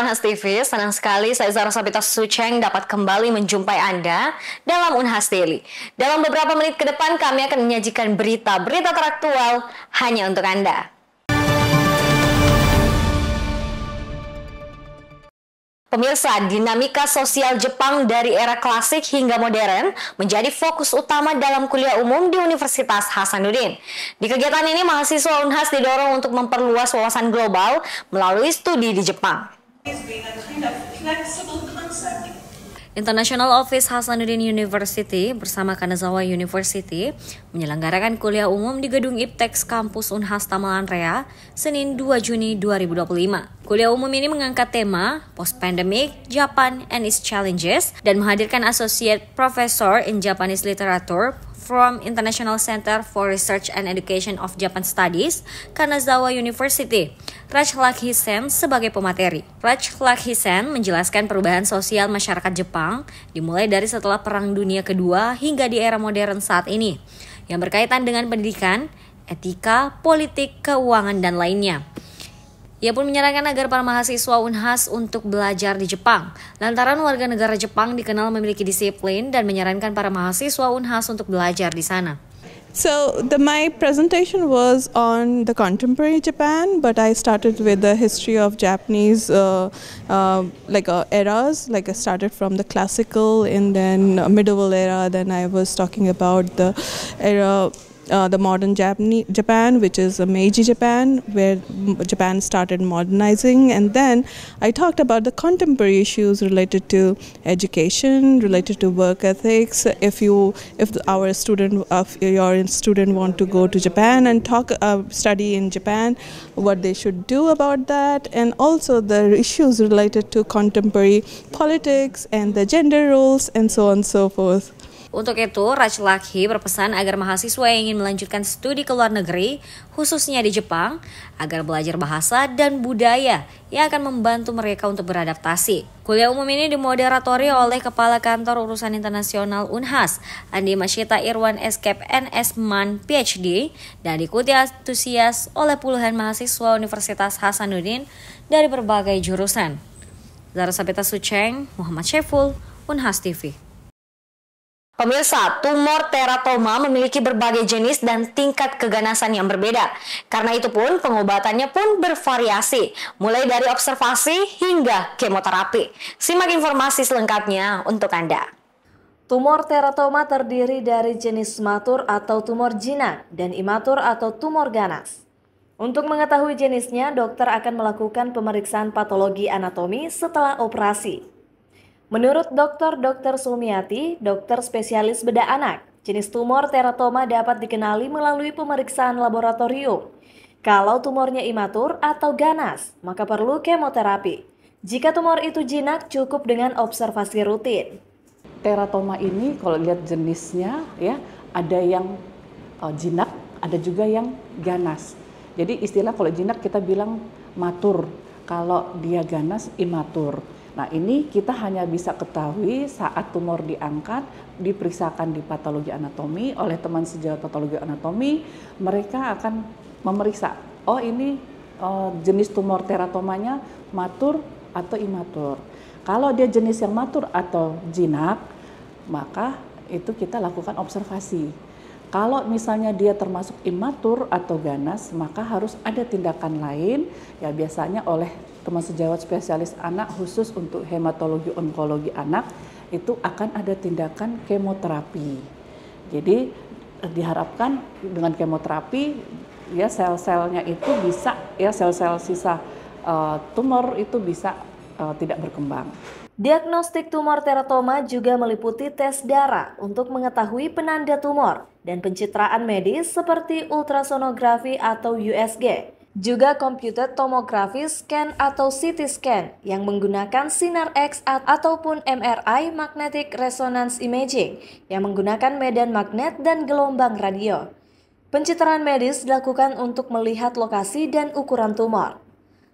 Unhas TV, senang sekali saya Zara Sabita Sucheng dapat kembali menjumpai Anda dalam Unhas Daily. Dalam beberapa menit ke depan kami akan menyajikan berita-berita teraktual hanya untuk Anda. Pemirsa, dinamika sosial Jepang dari era klasik hingga modern menjadi fokus utama dalam kuliah umum di Universitas Hasanuddin. Di kegiatan ini, mahasiswa Unhas didorong untuk memperluas wawasan global melalui studi di Jepang. International Office Hasanuddin University bersama Kanazawa University menyelenggarakan kuliah umum di Gedung Iptex Kampus Unhas Tamalan Rea, Senin 2 Juni 2025. Kuliah umum ini mengangkat tema Post-Pandemic, Japan and its Challenges dan menghadirkan Associate Professor in Japanese Literature from International Center for Research and Education of Japan Studies, Kanazawa University, Raj Lakhisen sebagai pemateri. Raj Lakhisen menjelaskan perubahan sosial masyarakat Jepang dimulai dari setelah Perang Dunia Kedua hingga di era modern saat ini, yang berkaitan dengan pendidikan, etika, politik, keuangan, dan lainnya. Ia pun menyarankan agar para mahasiswa Unhas untuk belajar di Jepang, lantaran warga negara Jepang dikenal memiliki disiplin dan menyarankan para mahasiswa Unhas untuk belajar di sana. So my presentation was on the contemporary Japan, but I started with the history of Japanese eras. Like I started from the classical and then medieval era. Then I was talking about the era. The modern Japan, which is a Meiji Japan, where Japan started modernizing, and then I talked about the contemporary issues related to education, related to work ethics. If your student want to go to Japan and study in Japan, what they should do about that, and also the issues related to contemporary politics and the gender roles and so on and so forth. Untuk itu, Raj Lakhi berpesan agar mahasiswa yang ingin melanjutkan studi ke luar negeri, khususnya di Jepang, agar belajar bahasa dan budaya yang akan membantu mereka untuk beradaptasi. Kuliah umum ini dimoderatori oleh Kepala Kantor Urusan Internasional Unhas, Andi Masyita Irwan Escape NS Man PhD, dan diikuti antusias oleh puluhan mahasiswa Universitas Hasanuddin dari berbagai jurusan. Zara Sabita Sucheng, Muhammad Syeful, Unhas TV. Pemirsa, tumor teratoma memiliki berbagai jenis dan tingkat keganasan yang berbeda. Karena itu pun pengobatannya pun bervariasi, mulai dari observasi hingga kemoterapi. Simak informasi selengkapnya untuk Anda. Tumor teratoma terdiri dari jenis matur atau tumor jinak dan imatur atau tumor ganas. Untuk mengetahui jenisnya, dokter akan melakukan pemeriksaan patologi anatomi setelah operasi. Menurut Dr. Sumiati, dokter spesialis bedah anak, jenis tumor teratoma dapat dikenali melalui pemeriksaan laboratorium. Kalau tumornya imatur atau ganas, maka perlu kemoterapi. Jika tumor itu jinak, cukup dengan observasi rutin. Teratoma ini kalau lihat jenisnya ya, ada yang jinak, ada juga yang ganas. Jadi istilah kalau jinak kita bilang matur, kalau dia ganas imatur. Nah ini kita hanya bisa ketahui saat tumor diangkat, diperiksakan di patologi anatomi oleh teman sejawat patologi anatomi, mereka akan memeriksa, oh ini jenis tumor teratomanya matur atau imatur. Kalau dia jenis yang matur atau jinak, maka itu kita lakukan observasi. Kalau misalnya dia termasuk imatur atau ganas, maka harus ada tindakan lain, ya biasanya oleh teman sejawat spesialis anak khusus untuk hematologi onkologi anak, itu akan ada tindakan kemoterapi. Jadi diharapkan dengan kemoterapi, ya sel-selnya itu bisa, ya sel-sel sisa tumor itu bisa tidak berkembang. Diagnostik tumor teratoma juga meliputi tes darah untuk mengetahui penanda tumor dan pencitraan medis seperti ultrasonografi atau USG. Juga computed tomography scan atau CT scan yang menggunakan sinar X ataupun MRI magnetic resonance imaging yang menggunakan medan magnet dan gelombang radio. Pencitraan medis dilakukan untuk melihat lokasi dan ukuran tumor.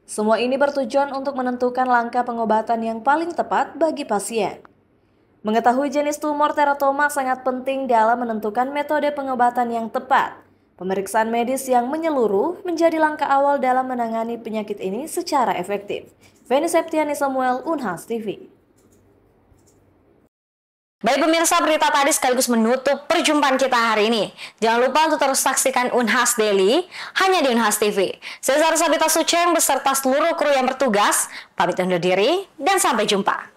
Semua ini bertujuan untuk menentukan langkah pengobatan yang paling tepat bagi pasien. Mengetahui jenis tumor teratoma sangat penting dalam menentukan metode pengobatan yang tepat. Pemeriksaan medis yang menyeluruh menjadi langkah awal dalam menangani penyakit ini secara efektif. Veni Septiani Samuel, Unhas TV. Baik pemirsa, berita tadi sekaligus menutup perjumpaan kita hari ini. Jangan lupa untuk terus saksikan Unhas Daily hanya di Unhas TV. Saya Zara Sabita Suceng beserta seluruh kru yang bertugas, pamit undur diri dan sampai jumpa.